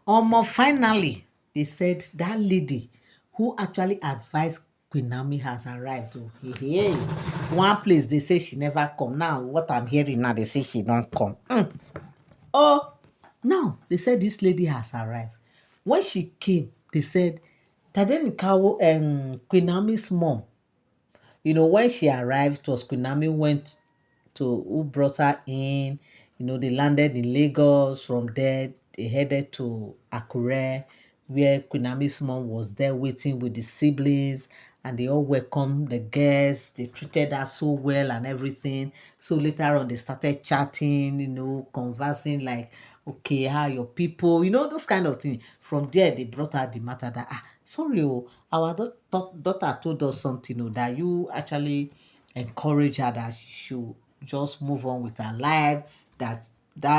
Finally, they said that lady who actually advised Queen Naomi has arrived. Oh, hey, hey. One place they say she never come. Now, what I'm hearing now, they say she don't come. Oh, now they said this lady has arrived. When she came, they said that then Queen Naomi's mom. When she arrived, it was Queen Naomi went to who brought her in. They landed in Lagos. From there, they headed to Akure, where Queen Naomi's mom was there waiting with the siblings, and they all welcomed the guests. They treated her so well and everything. So later on, they started chatting, conversing like, okay, how are your people, those kind of things. From there, they brought her the matter that, sorry, our daughter told us something, that you actually encourage her that she should just move on with her life, that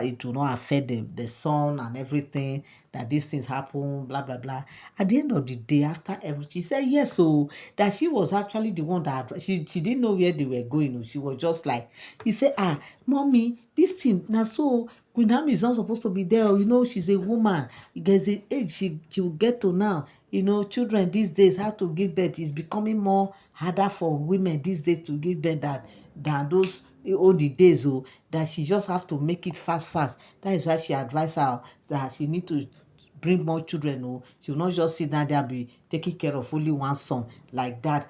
it will not affect the son and everything, that these things happen, blah blah blah. At the end of the day, after everything, she said yes, so that she was actually the one that she didn't know where they were going. She was just like, he said, mommy, this thing now, so Queen Naomi is not supposed to be there. She's a woman. There's an age she will get to now. Children these days have to give birth. It's becoming more harder for women these days to give birth than those olden days, that she just have to make it fast. That is why she advised her that she need to bring more children. She will not just sit down there and be taking care of only one son like that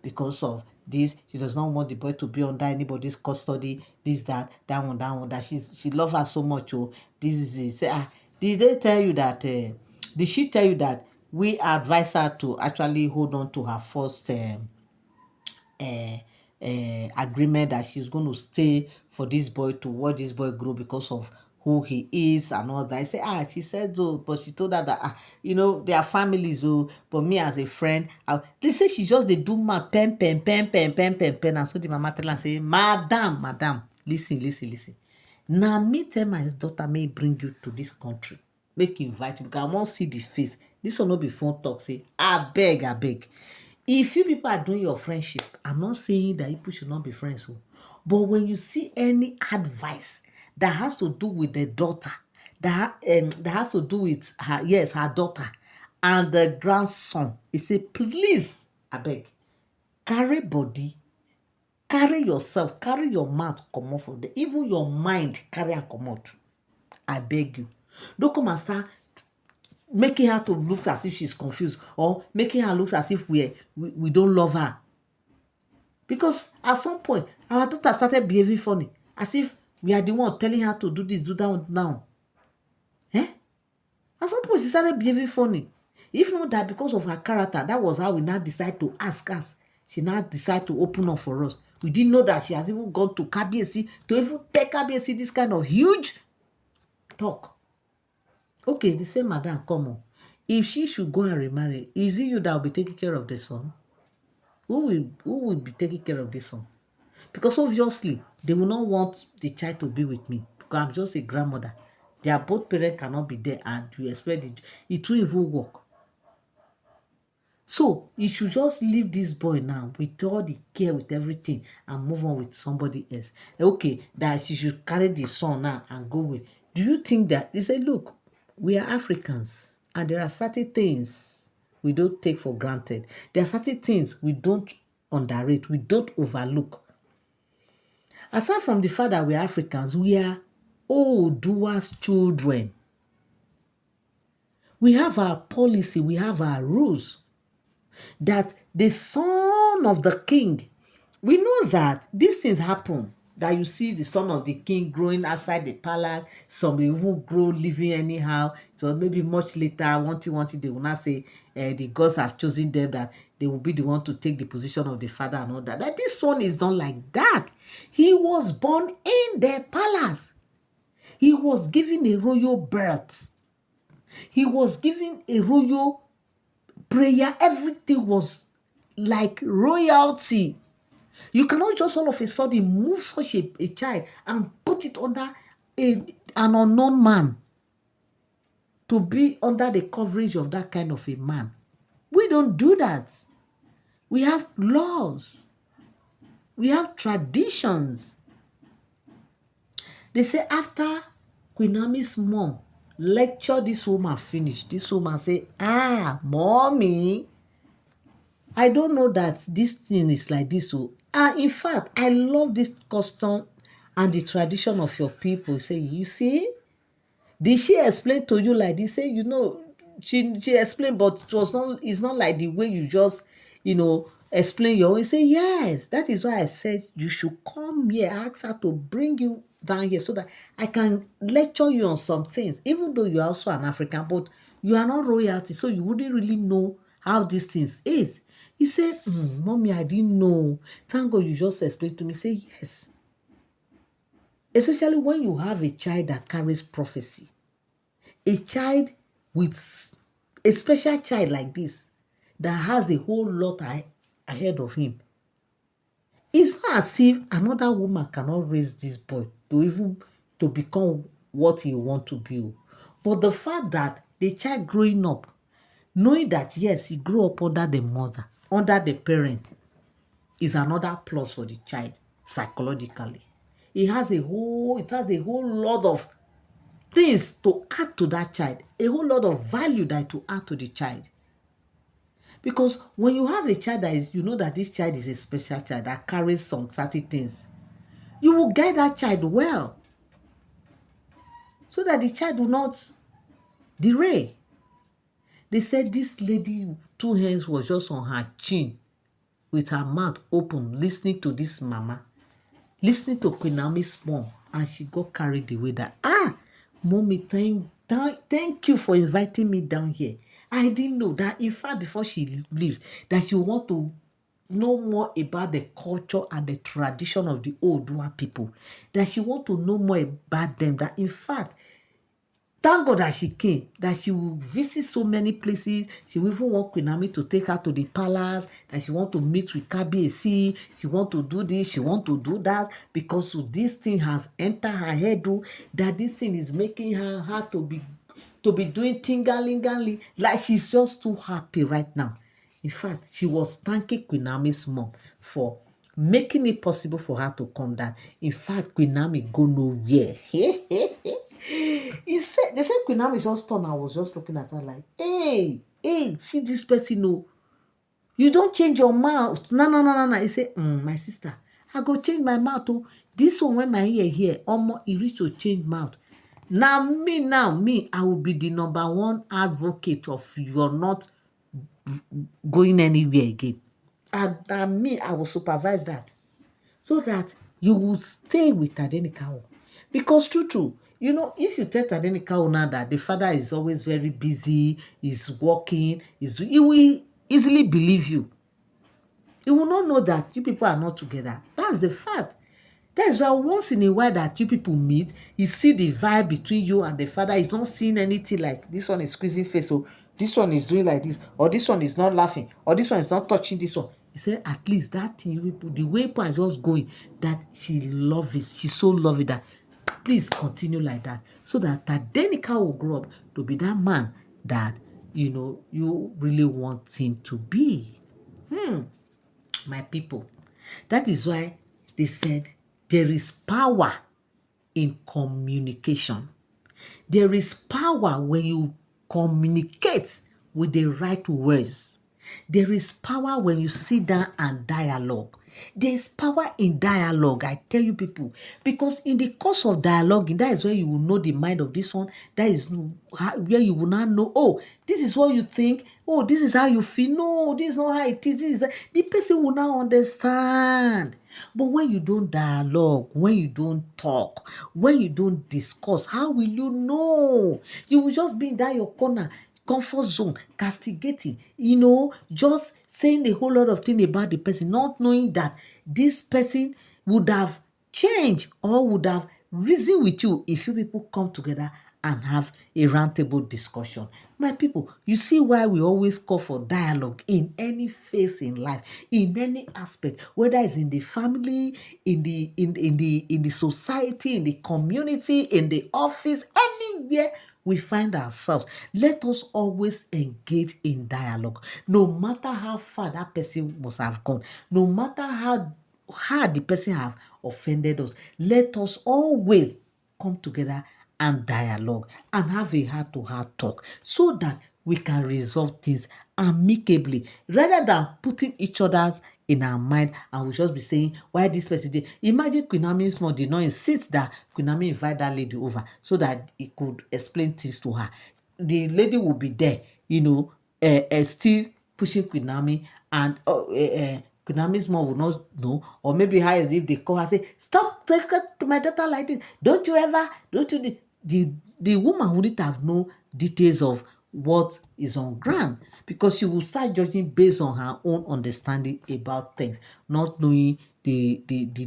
because of this. She does not want the boy to be under anybody's custody, this, that one, that she love her so much. This is it. Say, did they tell you that did she tell you that we advise her to actually hold on to her first uh, agreement, that she's going to stay for this boy to watch this boy grow because of who he is and all that? I say, she said, oh, but she told her that, their families, but me as a friend, they say she just, they do my pen. And so the mama tell her, say, madam, listen. Now me tell my daughter, may bring you to this country, make invite you, because I wan see the face. This one no be phone talk. Say, abeg, if you people are doing your friendship, I'm not saying that people should not be friends, but when you see any advice that has to do with the daughter, that has to do with her daughter and the grandson, he say, please, abeg, carry body, carry yourself, carry your mouth comot from there, even your mind, carry am comot. I beg you, don't come and start making her to look as if she's confused, or making her look as if we don't love her. Because at some point, our daughter started behaving funny, as if we are the one telling her to do this, do that one now. At some point, she started behaving funny. If not that, because of her character, that was how we now decide to ask us. She now decide to open up for us. We didn't know that she has even gone to KBC to even take KBC this kind of huge talk. Okay, the same madam, come on. If she should go and remarry, is it you that will be taking care of the son? Who will be taking care of this son? Because obviously, they will not want the child to be with me, because I'm just a grandmother. Their both parents cannot be there, and you expect it will even work. So you should just leave this boy now with all the care, with everything, and move on with somebody else. Okay, that she should carry the son now and go with. Do you think that they say, look, we are Africans, and there are certain things we don't take for granted. There are certain things we don't underrate, we don't overlook. Aside from the fact that we are Africans, we are doers children. We have our policy, we have our rules. That the son of the king, we know that these things happen, that you see the son of the king growing outside the palace. Some will even grow living anyhow. So maybe much later, one thing they will not say, the gods have chosen them, that they will be the one to take the position of the father and all that. That this one is not like that. He was born in the palace. He was given a royal birth. He was given a royal prayer. Everything was like royalty. You cannot just all of a sudden move such a child and put it under an unknown man to be under the coverage of that kind of a man. We don't do that. We have laws. We have traditions. They say after Queen Naomi's mom lecture this woman finish. This woman say, mommy, I don't know that this thing is like this. So, in fact, I love this custom and the tradition of your people. Say, you see, did she explain to you like this? Say, she explained, but it's not like the way you just, explain your own. Say, yes, that is why I said you should come here. Ask her to bring you down here so that I can lecture you on some things, even though you're also an African, but you are not royalty, so you wouldn't really know how these things is. He said, mommy, I didn't know. Thank God you just explained to me. Say, yes. Especially when you have a child that carries prophecy, a child with a special child like this that has a whole lot ahead of him. It's not as if another woman cannot raise this boy to become what he want to be. But the fact that the child growing up, knowing that yes, he grew up under the mother, under the parent, is another plus for the child psychologically. It has a whole lot of things to add to that child, a whole lot of value that to add to the child. Because when you have a child that is, you know that this child is a special child that carries some 30 things, you will guide that child well so that the child will not derail. They said this lady, two hands was just on her chin with her mouth open, listening to this mama, listening to Queen Naomi's mom, and she got carried away that, mommy, thank you for inviting me down here. I didn't know that, in fact, before she leaves, that she want to know more about the culture and the tradition of the Oodua people, that she want to know more about them, that in fact, thank God that she came, that she will visit so many places. She will even want Queen Naomi to take her to the palace, that she want to meet with Kabiyesi, she want to do this, she want to do that, because this thing has entered her head, that this thing is making her to be doing tingalingali, like she's just too happy right now. In fact, she was thanking Queen Naomi's mom for making it possible for her to come down. In fact, Queen Naomi go nowhere. They said Queen Naomi just turned. I was just looking at her like, hey, see this person, no. You don't change your mouth. No. He said, my sister, I go change my mouth too. This one, when my ear here, he reach to change mouth. Now, me, I will be the number one advocate of you're not going anywhere again. And me, I will supervise that so that you will stay with Tadenikawo. Because true, if you tell Tadenikawo now that the father is always very busy, is working, he will easily believe you. He will not know that you people are not together. That's the fact. That's why once in a while that you people meet, you see the vibe between you and the father. He's not seeing anything like this one is squeezing face, so this one is doing like this, or this one is not laughing, or this one is not touching this one. He said, at least that thing, people, the way people are just going, that she loves it. She so love it that please continue like that, so that Tadenika will grow up to be that man that you really want him to be. My people. That is why they said there is power in communication. There is power when you communicate with the right words. There is power when you sit down and dialogue. There is power in dialogue, I tell you people. Because in the course of dialoguing, that is where you will know the mind of this one. That is where you will not know, oh, this is what you think. Oh, this is how you feel. No, this is not how it is. The person will not understand. But when you don't dialogue, when you don't talk, when you don't discuss, how will you know? You will just be in that your corner, comfort zone, castigating, just saying a whole lot of things about the person, not knowing that this person would have changed or would have reasoned with you if you people come together and have a roundtable discussion. My people, you see why we always call for dialogue in any phase in life, in any aspect, whether it's in the family, in the society, in the community, in the office, anywhere we find ourselves. Let us always engage in dialogue, no matter how far that person must have gone, no matter how hard the person have offended us. Let us always come together and dialogue and have a heart-to-heart talk so that we can resolve things amicably rather than putting each other's in our mind and we'll just be saying why this person did. Imagine Queen Naomi small did not insist that Queen Naomi invite that lady over so that he could explain things to her. The lady will be there, still pushing Queen Naomi and Queen Naomi's mom will not know, or maybe how if they call her say, stop talking to my daughter like this. Don't you the woman wouldn't have no details of what is on ground because she will start judging based on her own understanding about things, not knowing the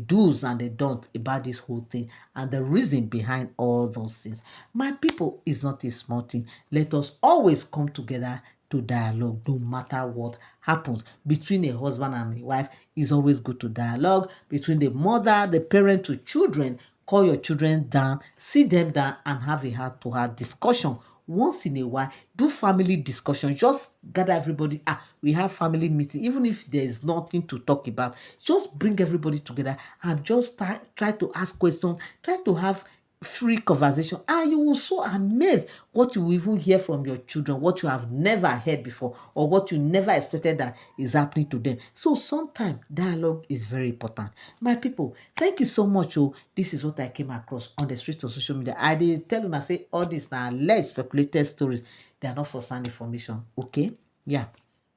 do's and the don'ts about this whole thing and the reason behind all those things. My people, is not a small thing. Let us always come together to dialogue no matter what happens between a husband and a wife. Is always good to dialogue between the mother, the parent to children. Call your children down, sit them down and have a heart-to-heart discussion once in a while. Do family discussion, just gather everybody. We have family meeting, even if there is nothing to talk about, just bring everybody together and just try to ask questions, try to have free conversation, and you will so amazed what you will even hear from your children, what you have never heard before or what you never expected that is happening to them. So sometimes dialogue is very important. My people, thank you so much. This is what I came across on the streets of social media. I did tell you, I say all these now alleged speculated stories, they are not for sound information. Okay, yeah.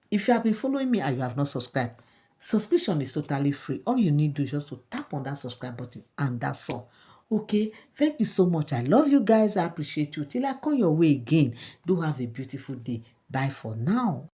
If you have been following me and you have not subscribed, subscription is totally free. All you need to do is just to tap on that subscribe button and that's all. Okay, thank you so much. I love you guys. I appreciate you. Till I come your way again, do have a beautiful day. Bye for now.